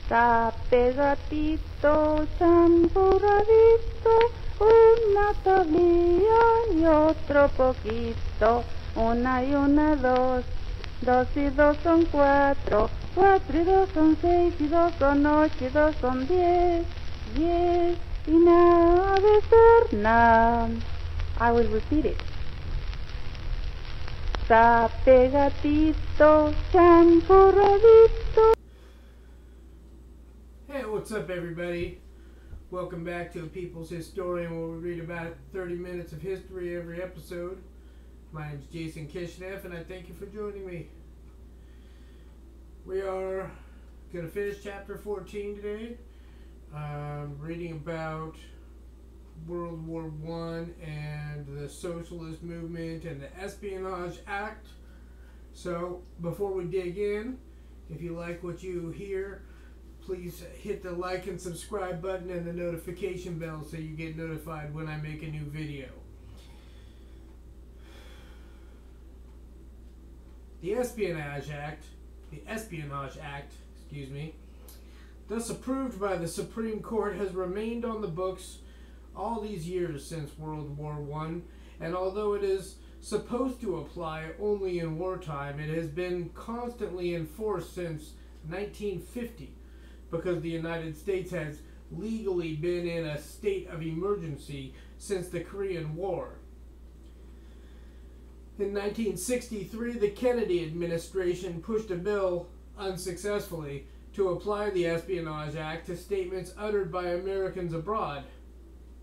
Tape gatito champurradito, una tablilla y otro poquito, una y una dos, dos y dos son cuatro, cuatro y dos son seis y dos son ocho y dos son 10, 10 y nada de ser nada. I will repeat it. Tape gatito champurradito. Hey, what's up everybody? Welcome back to A People's Historian, where we read about 30 minutes of history every episode. My name's Jason Kishneff, and I thank you for joining me. We are going to finish chapter 14 today, reading about World War I and the Socialist Movement and the Espionage Act. So, before we dig in, if you like what you hear, please hit the like and subscribe button and the notification bell so you get notified when I make a new video. The Espionage Act, thus approved by the Supreme Court, has remained on the books all these years since World War I, and although it is supposed to apply only in wartime, it has been constantly enforced since 1950. Because the United States has legally been in a state of emergency since the Korean War. In 1963, the Kennedy administration pushed a bill, unsuccessfully, to apply the Espionage Act to statements uttered by Americans abroad.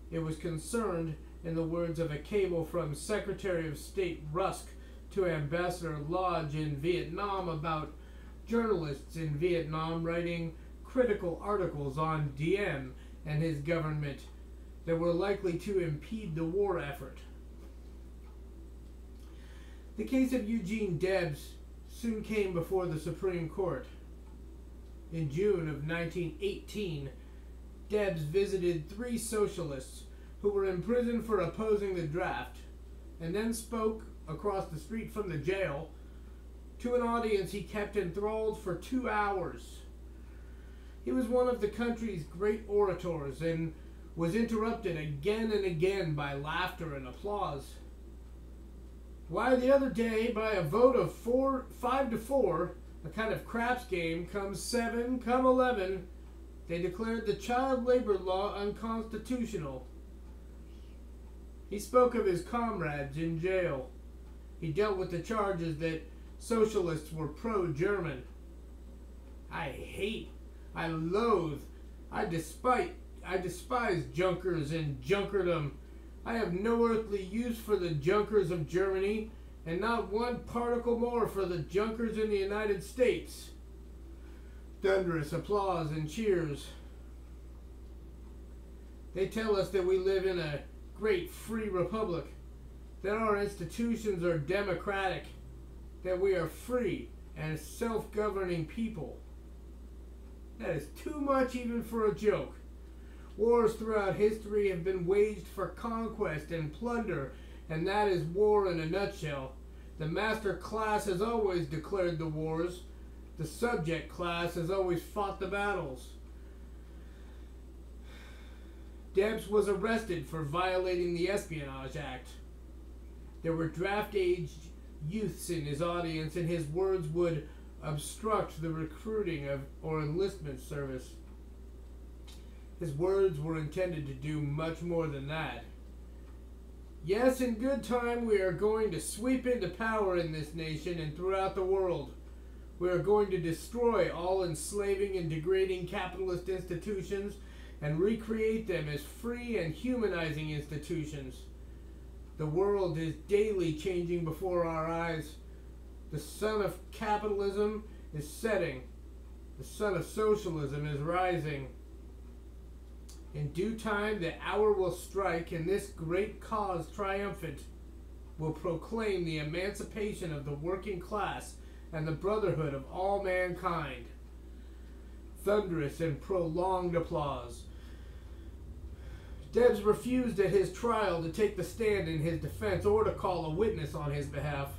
It was concerned, in the words of a cable from Secretary of State Rusk to Ambassador Lodge in Vietnam, about journalists in Vietnam writing critical articles on Diem and his government that were likely to impede the war effort. The case of Eugene Debs soon came before the Supreme Court. In June of 1918, Debs visited 3 socialists who were in prison for opposing the draft, and then spoke across the street from the jail to an audience he kept enthralled for 2 hours. He was one of the country's great orators and was interrupted again and again by laughter and applause. Why, the other day, by a vote of 5 to 4, a kind of craps game, come 7, come 11, they declared the child labor law unconstitutional. He spoke of his comrades in jail. He dealt with the charges that socialists were pro-German. I loathe, I despise junkers and junkerdom. I have no earthly use for the junkers of Germany, and not one particle more for the junkers in the United States. Thunderous applause and cheers. They tell us that we live in a great free republic, that our institutions are democratic, that we are free and self-governing people. That is too much even for a joke. Wars throughout history have been waged for conquest and plunder, and that is war in a nutshell. The master class has always declared the wars. The subject class has always fought the battles. Debs was arrested for violating the Espionage Act. There were draft-aged youths in his audience, and his words would obstruct the recruiting of or enlistment service. His words were intended to do much more than that. Yes, in good time we are going to sweep into power in this nation and throughout the world. We are going to destroy all enslaving and degrading capitalist institutions and recreate them as free and humanizing institutions. The world is daily changing before our eyes. The sun of capitalism is setting. The sun of socialism is rising. In due time, the hour will strike, and this great cause triumphant will proclaim the emancipation of the working class and the brotherhood of all mankind. Thunderous and prolonged applause. Debs refused at his trial to take the stand in his defense or to call a witness on his behalf.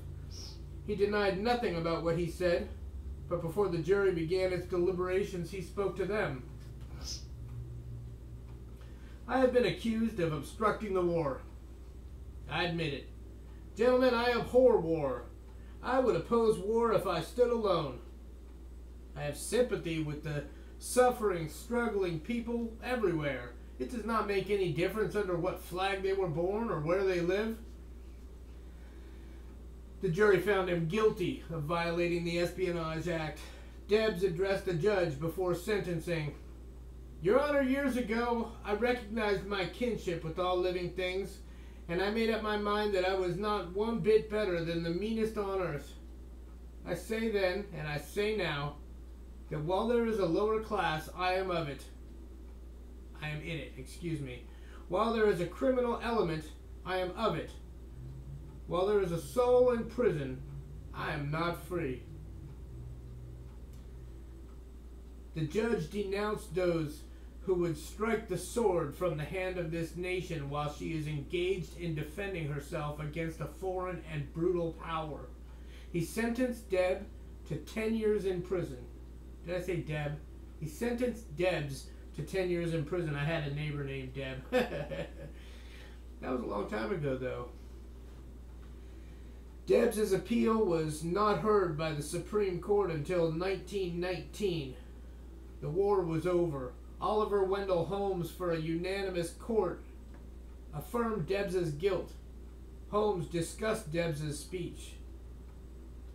He denied nothing about what he said. But before the jury began its deliberations, he spoke to them. I have been accused of obstructing the war. I admit it. Gentlemen, I abhor war. I would oppose war if I stood alone. I have sympathy with the suffering, struggling people everywhere. It does not make any difference under what flag they were born or where they live. The jury found him guilty of violating the Espionage Act. Debs addressed the judge before sentencing. Your Honor, years ago, I recognized my kinship with all living things, and I made up my mind that I was not one bit better than the meanest on earth. I say then, and I say now, that while there is a lower class, I am in it. While there is a criminal element, I am of it. While there is a soul in prison, I am not free. The judge denounced those who would strike the sword from the hand of this nation while she is engaged in defending herself against a foreign and brutal power. He sentenced Deb to 10 years in prison. Did I say Deb? He sentenced Debs to 10 years in prison. I had a neighbor named Deb. That was a long time ago, though. Debs' appeal was not heard by the Supreme Court until 1919. The war was over. Oliver Wendell Holmes, for a unanimous court, affirmed Debs' guilt. Holmes discussed Debs' speech.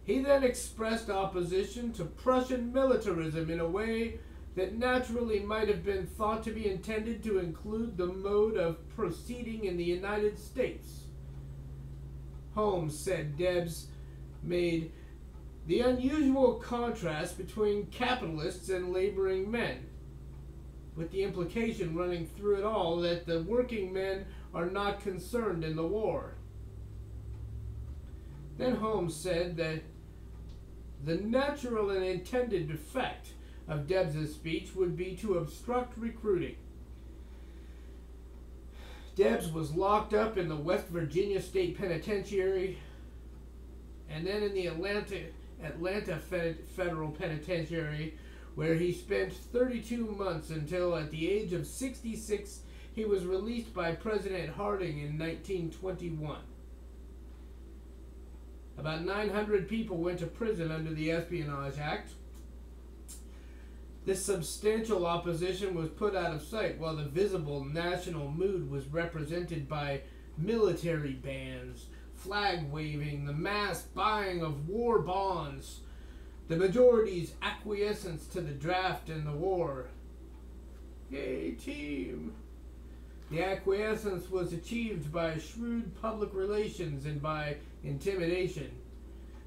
He then expressed opposition to Prussian militarism in a way that naturally might have been thought to be intended to include the mode of proceeding in the United States. Holmes said Debs made the unusual contrast between capitalists and laboring men, with the implication running through it all that the working men are not concerned in the war. Then Holmes said that the natural and intended effect of Debs' speech would be to obstruct recruiting. Debs was locked up in the West Virginia State Penitentiary and then in the Atlanta Federal Penitentiary, where he spent 32 months until at the age of 66 he was released by President Harding in 1921. About 900 people went to prison under the Espionage Act. This substantial opposition was put out of sight while the visible national mood was represented by military bands, flag waving, the mass buying of war bonds, the majority's acquiescence to the draft and the war. Yay, team! The acquiescence was achieved by shrewd public relations and by intimidation,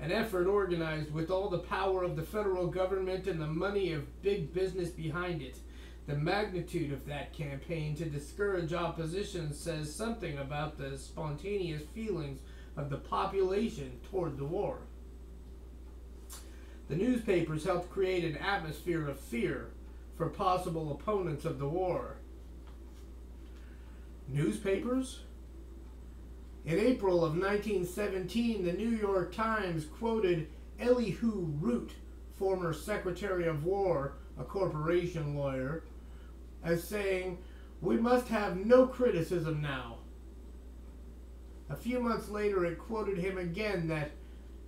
an effort organized with all the power of the federal government and the money of big business behind it. The magnitude of that campaign to discourage opposition says something about the spontaneous feelings of the population toward the war. The newspapers helped create an atmosphere of fear for possible opponents of the war. Newspapers? In April of 1917, the New York Times quoted Elihu Root, former Secretary of War, a corporation lawyer, as saying, "We must have no criticism now." A few months later, it quoted him again that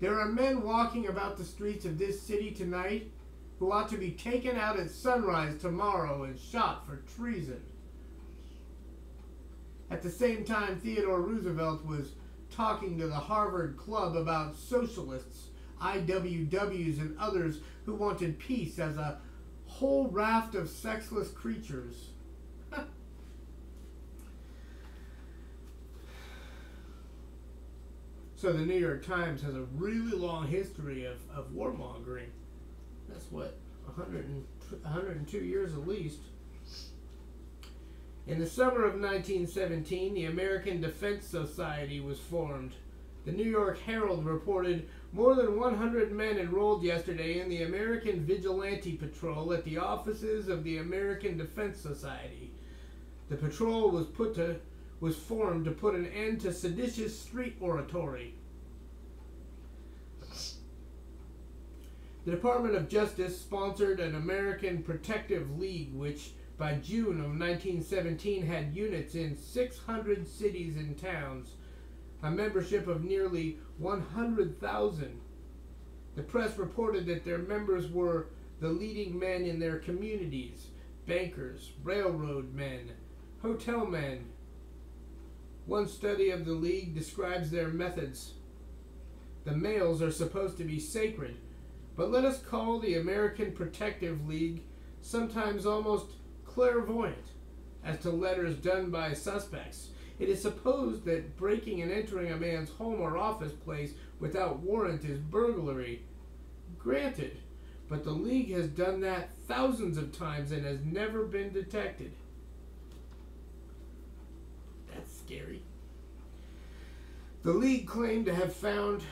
there are men walking about the streets of this city tonight who ought to be taken out at sunrise tomorrow and shot for treason. At the same time, Theodore Roosevelt was talking to the Harvard Club about socialists, IWWs, and others who wanted peace as a whole raft of sexless creatures. So the New York Times has a really long history of warmongering. That's what, 102 years at least. In the summer of 1917, the American Defense Society was formed. The New York Herald reported more than 100 men enrolled yesterday in the American Vigilante Patrol at the offices of the American Defense Society. The patrol was formed to put an end to seditious street oratory. The Department of Justice sponsored an American Protective League, which by June of 1917 had units in 600 cities and towns, a membership of nearly 100,000. The press reported that their members were the leading men in their communities: bankers, railroad men, hotel men. One study of the League describes their methods. The males are supposed to be sacred, but let us call the American Protective League sometimes almost clairvoyant as to letters done by suspects. It is supposed that breaking and entering a man's home or office place without warrant is burglary. Granted, but the League has done that thousands of times and has never been detected. That's scary. The League claimed to have found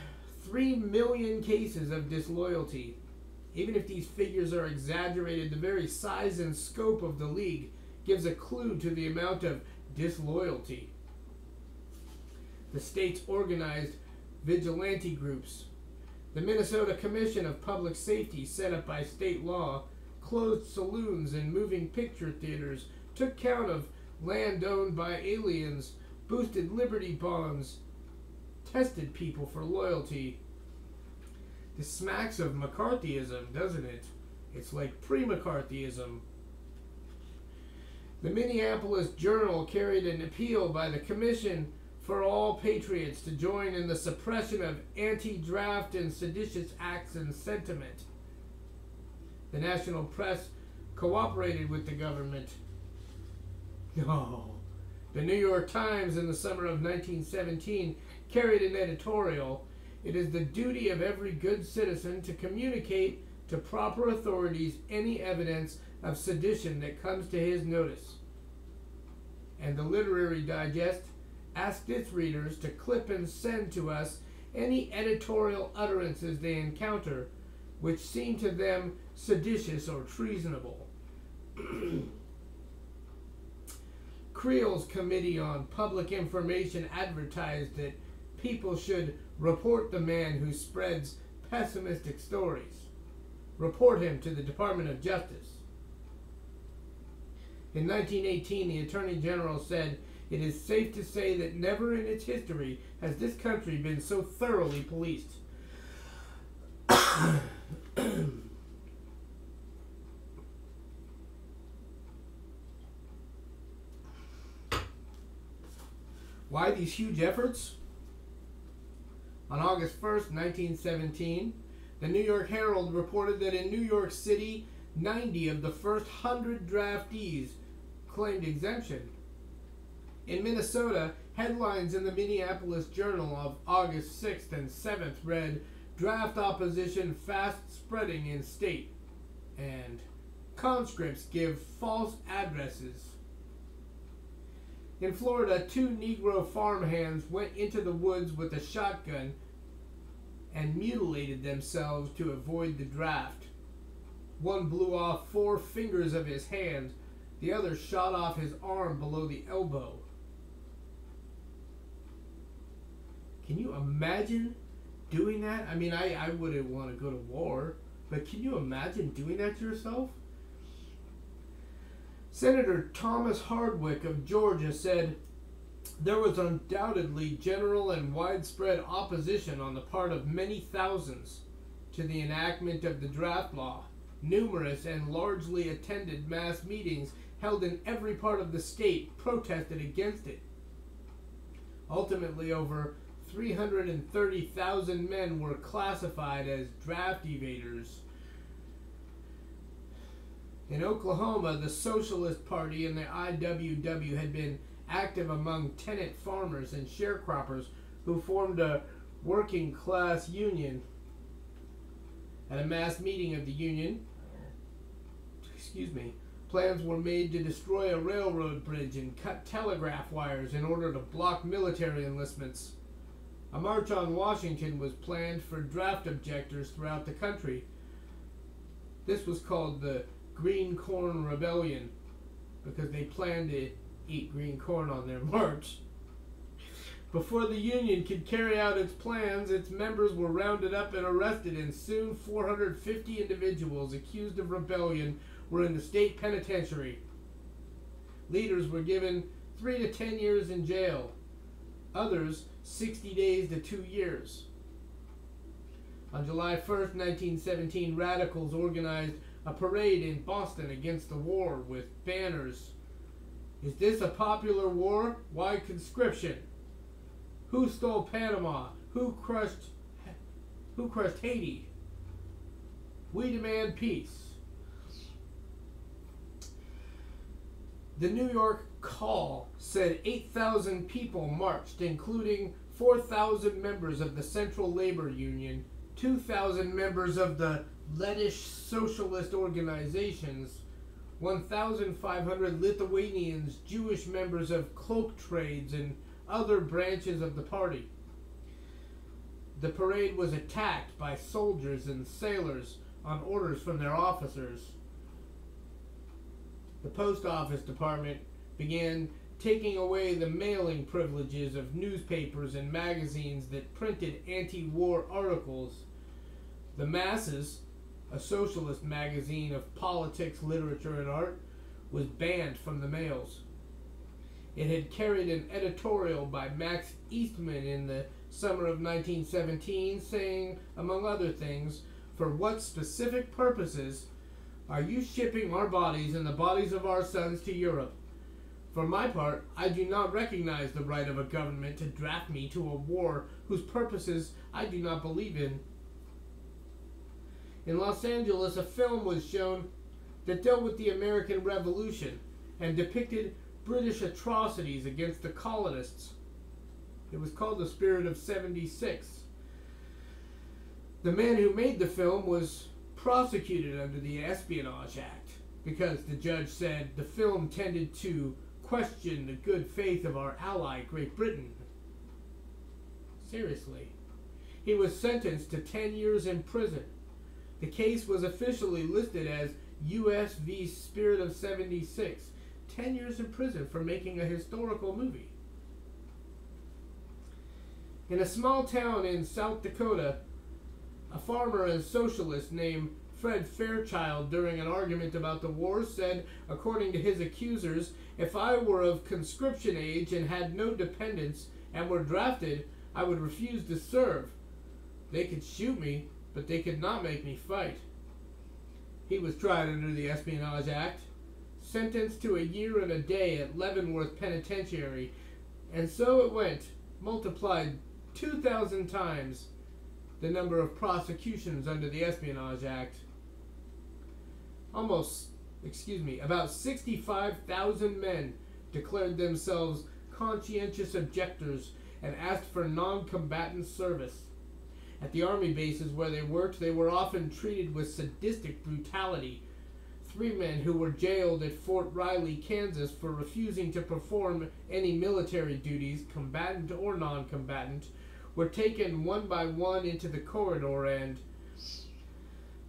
3 million cases of disloyalty. Even if these figures are exaggerated, the very size and scope of the League gives a clue to the amount of disloyalty. The states organized vigilante groups. The Minnesota Commission of Public Safety, set up by state law, closed saloons and moving picture theaters, took count of land owned by aliens, boosted liberty bonds, tested people for loyalty. This smacks of McCarthyism, doesn't it? It's like pre-McCarthyism. The Minneapolis Journal carried an appeal by the Commission for all patriots to join in the suppression of anti-draft and seditious acts and sentiment. The national press cooperated with the government. No. The New York Times in the summer of 1917 carried an editorial: "It is the duty of every good citizen to communicate to proper authorities any evidence of sedition that comes to his notice." And the Literary Digest asked its readers to clip and send to us any editorial utterances they encounter which seem to them seditious or treasonable. Creel's Committee on Public Information advertised that people should report the man who spreads pessimistic stories. Report him to the Department of Justice. In 1918, the Attorney General said, "It is safe to say that never in its history has this country been so thoroughly policed." Why these huge efforts? On August 1st, 1917, the New York Herald reported that in New York City, 90 of the first 100 draftees claimed exemption. In Minnesota, headlines in the Minneapolis Journal of August 6th and 7th read, "Draft opposition fast spreading in state," and "Conscripts give false addresses." In Florida, 2 Negro farmhands went into the woods with a shotgun and mutilated themselves to avoid the draft. One blew off 4 fingers of his hand, the other shot off his arm below the elbow. Can you imagine doing that? I mean, I wouldn't want to go to war, but can you imagine doing that to yourself? Senator Thomas Hardwick of Georgia said, "There was undoubtedly general and widespread opposition on the part of many thousands to the enactment of the draft law. Numerous and largely attended mass meetings held in every part of the state protested against it. Ultimately, over 330,000 men were classified as draft evaders." In Oklahoma, the Socialist Party and the IWW had been active among tenant farmers and sharecroppers who formed a working class union. At a mass meeting of the union, plans were made to destroy a railroad bridge and cut telegraph wires in order to block military enlistments. A march on Washington was planned for draft objectors throughout the country. This was called the Green Corn Rebellion because they planned to eat green corn on their march. Before the Union could carry out its plans, its members were rounded up and arrested, and soon 450 individuals accused of rebellion were in the state penitentiary. Leaders were given 3 to 10 years in jail, others 60 days to 2 years. On July 1st, 1917, radicals organized a parade in Boston against the war with banners. Is this a popular war? Why conscription? Who stole Panama? Who crushed Haiti? We demand peace. The New York Call said 8,000 people marched, including 4,000 members of the Central Labor Union, 2,000 members of the Lettish socialist organizations, 1,500 Lithuanians, Jewish members of cloak trades, and other branches of the party. The parade was attacked by soldiers and sailors on orders from their officers. The post office department began taking away the mailing privileges of newspapers and magazines that printed anti-war articles. The Masses, a socialist magazine of politics, literature, and art, was banned from the mails. It had carried an editorial by Max Eastman in the summer of 1917 saying, among other things, "For what specific purposes are you shipping our bodies and the bodies of our sons to Europe? For my part, I do not recognize the right of a government to draft me to a war whose purposes I do not believe in." In Los Angeles, a film was shown that dealt with the American Revolution and depicted British atrocities against the colonists. It was called The Spirit of 76. The man who made the film was prosecuted under the Espionage Act because the judge said the film tended to question the good faith of our ally, Great Britain. Seriously. He was sentenced to 10 years in prison. The case was officially listed as U.S. v. Spirit of 76. 10 years in prison for making a historical movie. In a small town in South Dakota, a farmer and socialist named Fred Fairchild, during an argument about the war, said, according to his accusers, "If I were of conscription age and had no dependents and were drafted, I would refuse to serve. They could shoot me, but they could not make me fight." He was tried under the Espionage Act, sentenced to a year and a day at Leavenworth Penitentiary, and so it went, multiplied 2,000 times the number of prosecutions under the Espionage Act. About 65,000 men declared themselves conscientious objectors and asked for non-combatant service. At the army bases where they worked, they were often treated with sadistic brutality. 3 men who were jailed at Fort Riley, Kansas, for refusing to perform any military duties, combatant or non-combatant, were taken one by one into the corridor, and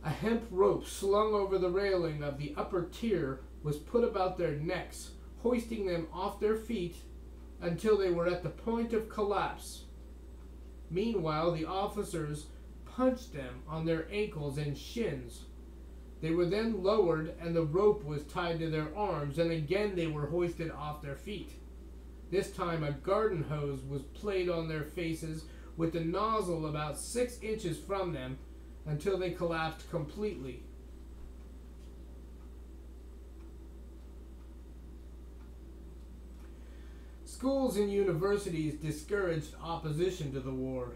a hemp rope slung over the railing of the upper tier was put about their necks, hoisting them off their feet until they were at the point of collapse. Meanwhile, the officers punched them on their ankles and shins. They were then lowered and the rope was tied to their arms, and again they were hoisted off their feet. This time a garden hose was played on their faces with the nozzle about 6 inches from them until they collapsed completely. Schools and universities discouraged opposition to the war.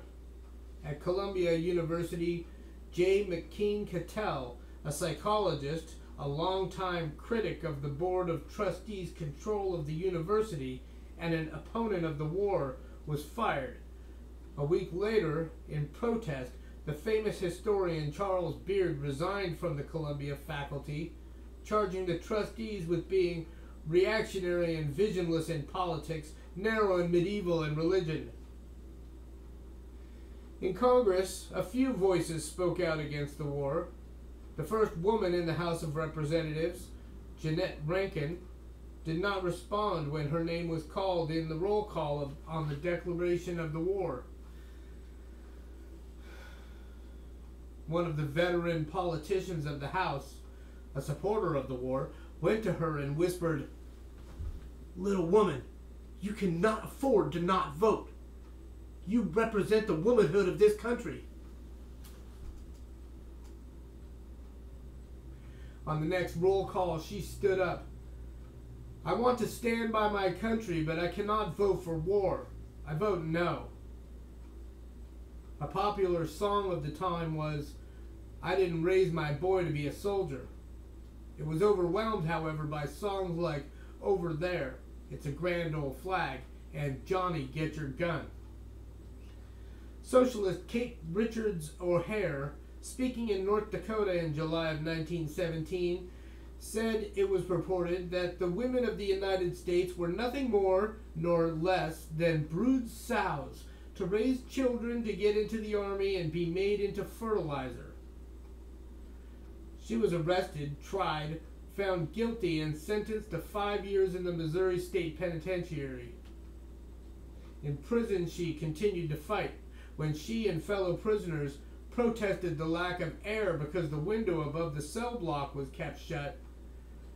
At Columbia University, J. McKean Cattell, a psychologist, a longtime critic of the Board of Trustees' control of the university, and an opponent of the war, was fired. A week later, in protest, the famous historian Charles Beard resigned from the Columbia faculty, charging the trustees with being reactionary and visionless in politics, narrow in medieval and religion. In Congress, a few voices spoke out against the war. The first woman in the House of Representatives, Jeannette Rankin, did not respond when her name was called in the roll call on the declaration of the war. One of the veteran politicians of the House, a supporter of the war, went to her and whispered, "Little woman, you cannot afford to not vote. You represent the womanhood of this country." On the next roll call, she stood up. "I want to stand by my country, but I cannot vote for war. I vote no." A popular song of the time was, "I didn't raise my boy to be a soldier." It was overwhelmed, however, by songs like "Over There," "It's a Grand Old Flag," and "Johnny, Get Your Gun." Socialist Kate Richards O'Hare, speaking in North Dakota in July of 1917, said it was reported that the women of the United States were nothing more nor less than brood sows to raise children to get into the army and be made into fertilizer. She was arrested, tried, found guilty, and sentenced to 5 years in the Missouri State Penitentiary. In prison, she continued to fight when she and fellow prisoners protested the lack of air because the window above the cell block was kept shut.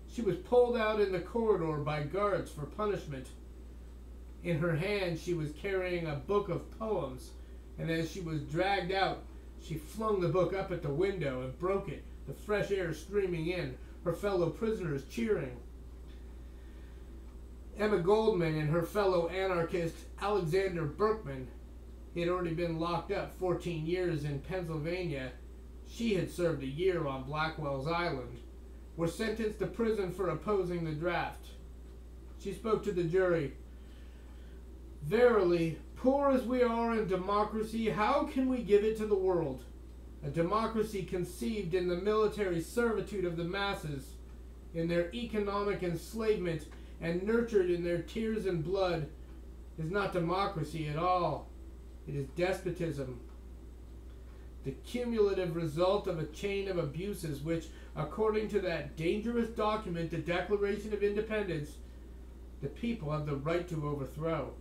She was pulled out in the corridor by guards for punishment. In her hand, she was carrying a book of poems, and as she was dragged out, she flung the book up at the window and broke it, the fresh air streaming in, her fellow prisoners cheering. Emma Goldman and her fellow anarchist Alexander Berkman had already been locked up 14 years in Pennsylvania. She had served a year on Blackwell's Island, were sentenced to prison for opposing the draft. She spoke to the jury. "Verily, poor as we are in democracy, how can we give it to the world? A democracy conceived in the military servitude of the masses, in their economic enslavement, and nurtured in their tears and blood, is not democracy at all. It is despotism. The cumulative result of a chain of abuses which, according to that dangerous document, the Declaration of Independence, the people have the right to overthrow.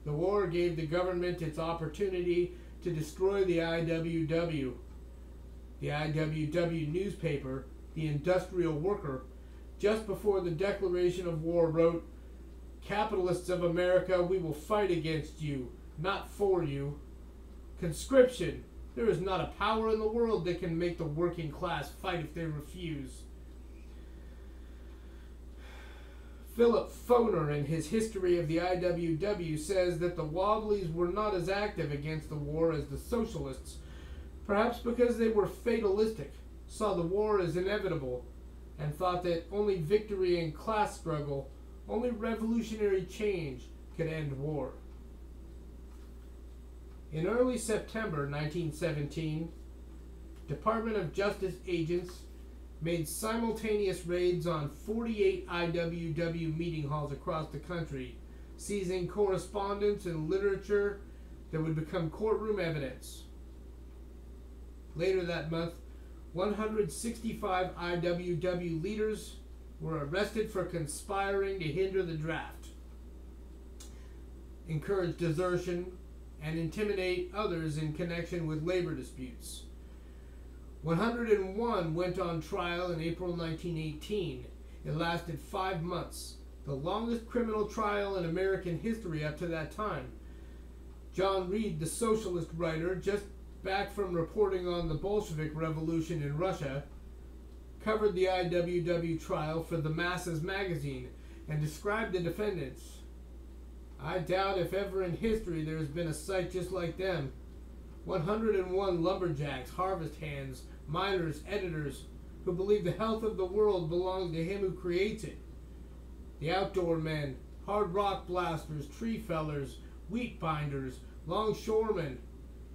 The war gave the government its opportunity to destroy the IWW. The IWW newspaper, The Industrial Worker, just before the declaration of war wrote, 'Capitalists of America, we will fight against you, not for you. Conscription, there is not a power in the world that can make the working class fight if they refuse.' Philip Foner, in his history of the IWW, says that the Wobblies were not as active against the war as the socialists, perhaps because they were fatalistic, saw the war as inevitable, and thought that only victory in class struggle, only revolutionary change could end war. In early September 1917, Department of Justice agents made simultaneous raids on 48 IWW meeting halls across the country, seizing correspondence and literature that would become courtroom evidence. Later that month, 165 IWW leaders were arrested for conspiring to hinder the draft, encourage desertion, and intimidate others in connection with labor disputes. 101 went on trial in April 1918. It lasted 5 months, the longest criminal trial in American history up to that time. John Reed, the socialist writer, just back from reporting on the Bolshevik Revolution in Russia, covered the IWW trial for the Masses magazine and described the defendants. "I doubt if ever in history there has been a sight just like them. 101 lumberjacks, harvest hands, miners, editors, who believe the health of the world belongs to him who creates it. The outdoor men, hard rock blasters, tree fellers, wheat binders, longshoremen,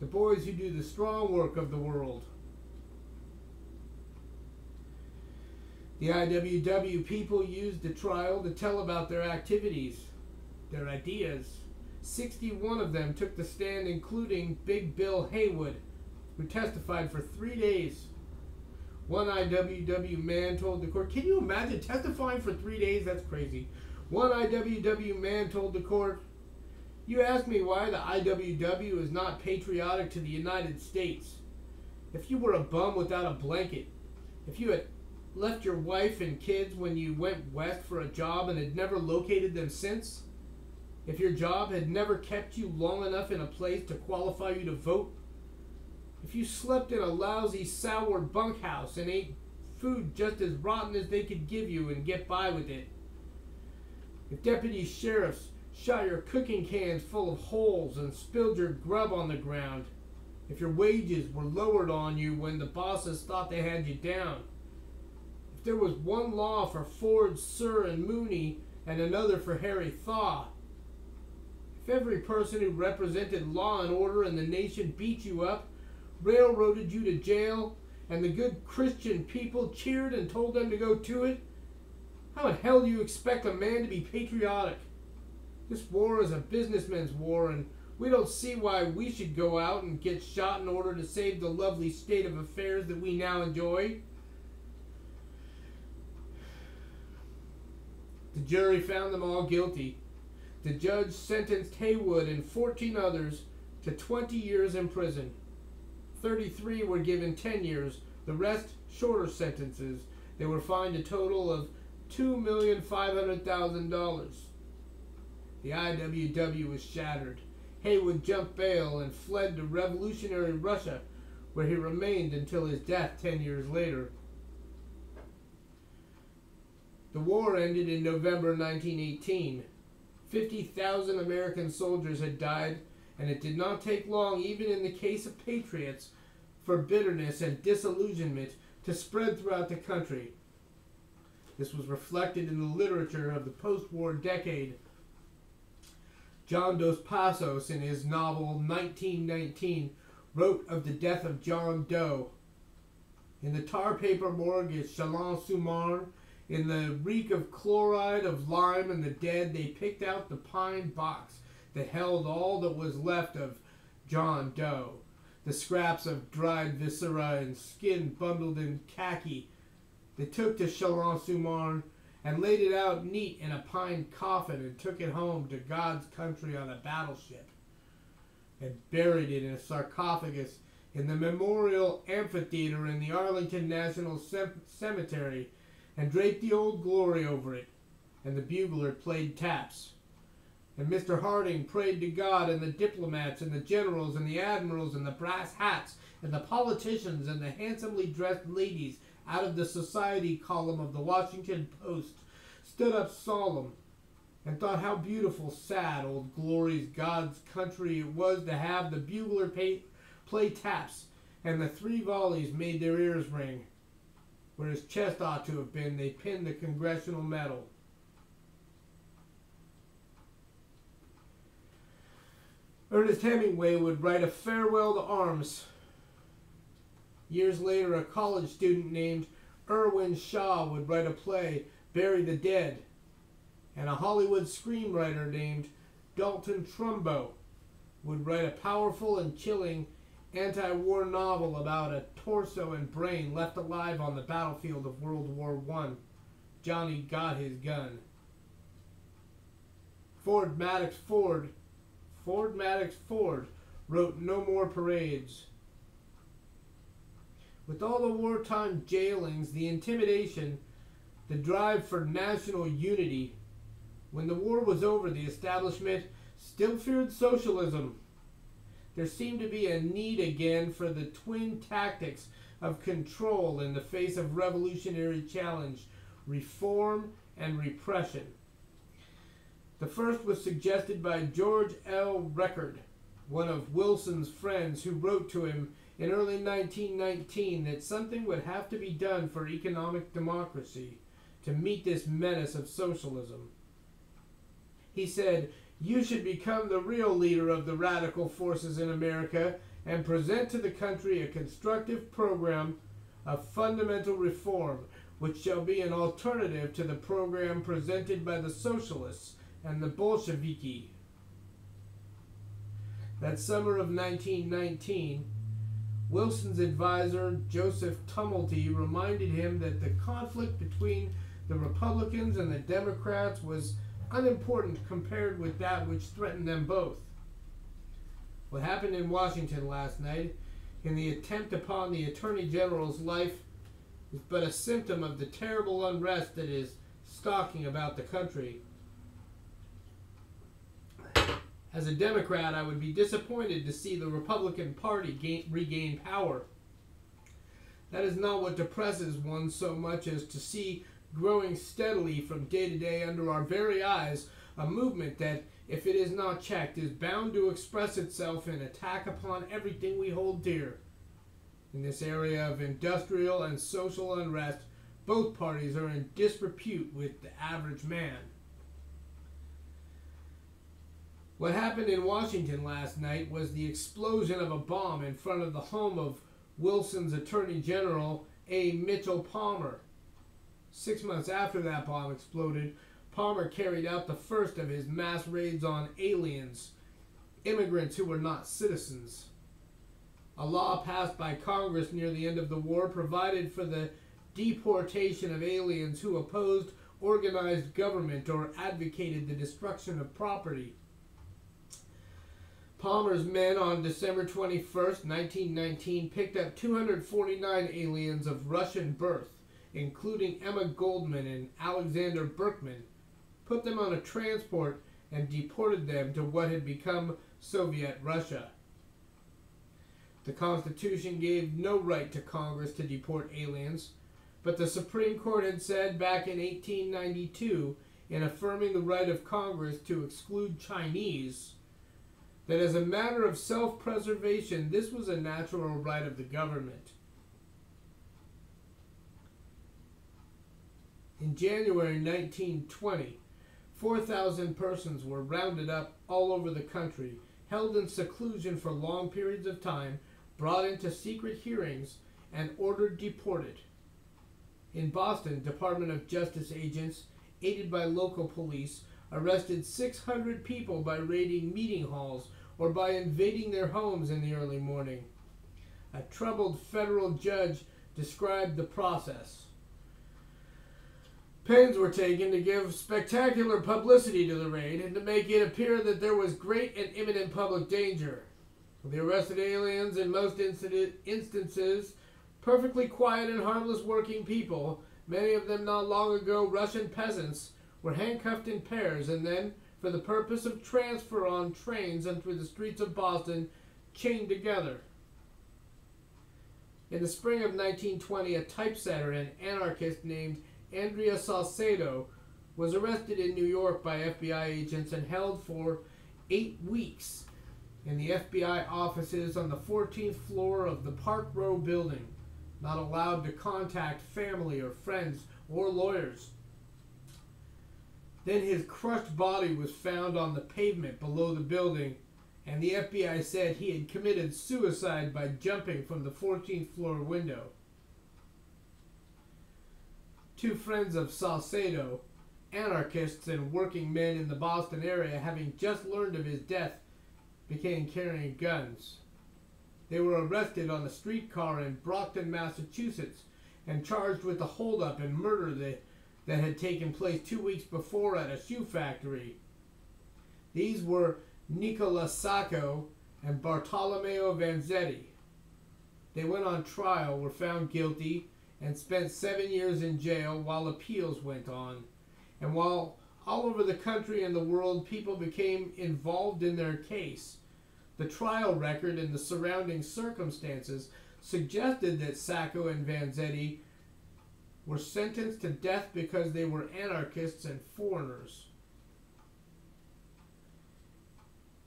the boys who do the strong work of the world." The IWW people used the trial to tell about their activities, their ideas. 61 of them took the stand, including Big Bill Haywood, who testified for 3 days. One IWW man told the court, can you imagine testifying for 3 days? That's crazy. One IWW man told the court, you ask me why the IWW is not patriotic to the United States. If you were a bum without a blanket, if you had left your wife and kids when you went west for a job and had never located them since, if your job had never kept you long enough in a place to qualify you to vote, if you slept in a lousy, sour bunkhouse and ate food just as rotten as they could give you and get by with it, if deputy sheriffs shot your cooking cans full of holes and spilled your grub on the ground, if your wages were lowered on you when the bosses thought they had you down, if there was one law for Ford, Sir, and Mooney and another for Harry Thaw, if every person who represented law and order in the nation beat you up, railroaded you to jail, and the good Christian people cheered and told them to go to it, how in hell do you expect a man to be patriotic? This war is a businessman's war, and we don't see why we should go out and get shot in order to save the lovely state of affairs that we now enjoy. The jury found them all guilty. The judge sentenced Haywood and 14 others to 20 years in prison. 33 were given 10 years, the rest shorter sentences. They were fined a total of $2,500,000. The IWW was shattered. Haywood jumped bail and fled to revolutionary Russia, where he remained until his death 10 years later. The war ended in November 1918. 50,000 American soldiers had died, and it did not take long, even in the case of patriots, for bitterness and disillusionment to spread throughout the country. This was reflected in the literature of the post-war decade. John Dos Passos, in his novel 1919, wrote of the death of John Doe. In the tar paper morgue at Chalon-sur-Marne, in the reek of chloride of lime and the dead, they picked out the pine box that held all that was left of John Doe. The scraps of dried viscera and skin bundled in khaki. They took to Chalon-sur-Marne and laid it out neat in a pine coffin and took it home to God's country on a battleship and buried it in a sarcophagus in the Memorial Amphitheater in the Arlington National Cemetery and draped the Old Glory over it, and the bugler played taps. And Mr. Harding prayed to God, and the diplomats and the generals and the admirals and the brass hats and the politicians and the handsomely dressed ladies out of the society column of the Washington Post stood up solemn and thought how beautiful, sad, Old Glory's God's country it was to have the bugler play taps, and the 3 volleys made their ears ring. Where his chest ought to have been, they pinned the Congressional Medal. Ernest Hemingway would write a farewell to arms. Years later, a college student named Irwin Shaw would write a play, Bury the Dead. And a Hollywood screenwriter named Dalton Trumbo would write a powerful and chilling anti-war novel about a torso and brain left alive on the battlefield of World War I. Johnny got his gun. Ford Madox Ford wrote No More Parades. With all the wartime jailings, the intimidation, the drive for national unity, when the war was over, the establishment still feared socialism. There seemed to be a need again for the twin tactics of control in the face of revolutionary challenge, reform and repression. The first was suggested by George L. Record, one of Wilson's friends, who wrote to him in early 1919 that something would have to be done for economic democracy to meet this menace of socialism. He said, "You should become the real leader of the radical forces in America and present to the country a constructive program of fundamental reform, which shall be an alternative to the program presented by the socialists and the Bolsheviki." That summer of 1919, Wilson's advisor, Joseph Tumulty, reminded him that the conflict between the Republicans and the Democrats was unimportant compared with that which threatened them both. What happened in Washington last night, in the attempt upon the Attorney General's life, is but a symptom of the terrible unrest that is stalking about the country. As a Democrat, I would be disappointed to see the Republican Party regain power. That is not what depresses one so much as to see growing steadily from day to day under our very eyes a movement that, if it is not checked, is bound to express itself in attack upon everything we hold dear. In this area of industrial and social unrest, both parties are in disrepute with the average man. What happened in Washington last night was the explosion of a bomb in front of the home of Wilson's Attorney General, A. Mitchell Palmer. 6 months after that bomb exploded, Palmer carried out the first of his mass raids on aliens, immigrants who were not citizens. A law passed by Congress near the end of the war provided for the deportation of aliens who opposed organized government or advocated the destruction of property. Palmer's men on December 21st, 1919, picked up 249 aliens of Russian birth, including Emma Goldman and Alexander Berkman, put them on a transport, and deported them to what had become Soviet Russia. The Constitution gave no right to Congress to deport aliens, but the Supreme Court had said back in 1892, in affirming the right of Congress to exclude Chinese, that as a matter of self-preservation, this was a natural right of the government. In January 1920, 4,000 persons were rounded up all over the country, held in seclusion for long periods of time, brought into secret hearings, and ordered deported. In Boston, Department of Justice agents, aided by local police, arrested 600 people by raiding meeting halls or by invading their homes in the early morning. A troubled federal judge described the process. Pains were taken to give spectacular publicity to the raid and to make it appear that there was great and imminent public danger. The arrested aliens, in most instances, perfectly quiet and harmless working people, many of them not long ago Russian peasants, were handcuffed in pairs and then, for the purpose of transfer on trains and through the streets of Boston, chained together. In the spring of 1920, a typesetter and anarchist named Andrea Salcedo was arrested in New York by FBI agents and held for 8 weeks in the FBI offices on the 14th floor of the Park Row building, not allowed to contact family or friends or lawyers. Then his crushed body was found on the pavement below the building, and the FBI said he had committed suicide by jumping from the 14th floor window. 2 friends of Salcedo, anarchists and working men in the Boston area, having just learned of his death, began carrying guns. They were arrested on a streetcar in Brockton, Massachusetts, and charged with the holdup and murder that had taken place 2 weeks before at a shoe factory. These were Nicola Sacco and Bartolomeo Vanzetti. They went on trial, were found guilty, and spent 7 years in jail while appeals went on. And while all over the country and the world people became involved in their case, the trial record and the surrounding circumstances suggested that Sacco and Vanzetti were sentenced to death because they were anarchists and foreigners.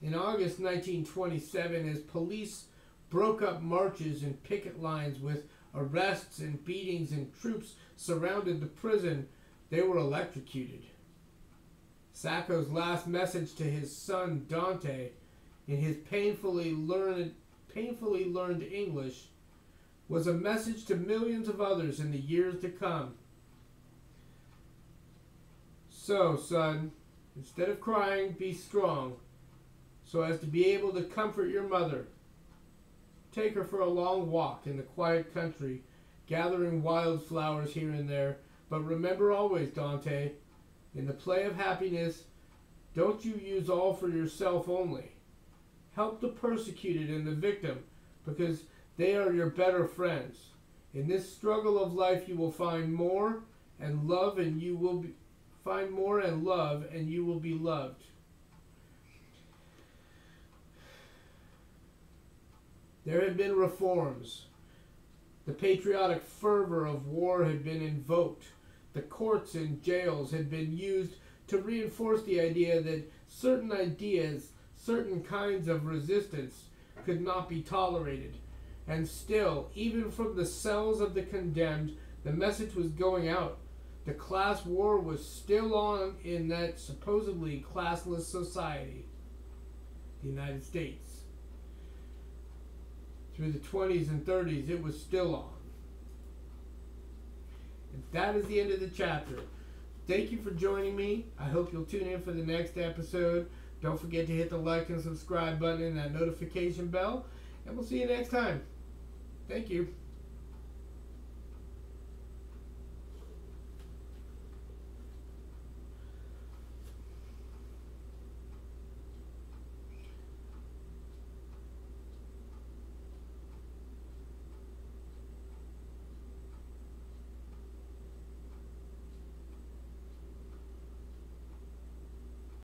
In August 1927, as police broke up marches and picket lines with arrests and beatings and troops surrounded the prison, they were electrocuted. Sacco's last message to his son Dante, in his painfully learned English, was a message to millions of others in the years to come. So, son, instead of crying, be strong, so as to be able to comfort your mother. take her for a long walk in the quiet country, gathering wildflowers here and there. But remember always, Dante, in the play of happiness, don't you use all for yourself only. Help the persecuted and the victim, because they are your better friends. In this struggle of life you will find more and love, and you will find more and love, and you will be loved. There had been reforms. The patriotic fervor of war had been invoked. The courts and jails had been used to reinforce the idea that certain ideas, certain kinds of resistance, could not be tolerated. And still, even from the cells of the condemned, the message was going out. The class war was still on in that supposedly classless society, the United States. Through the 20s and 30s, it was still on. And that is the end of the chapter. Thank you for joining me. I hope you'll tune in for the next episode. Don't forget to hit the like and subscribe button and that notification bell. And we'll see you next time. Thank you.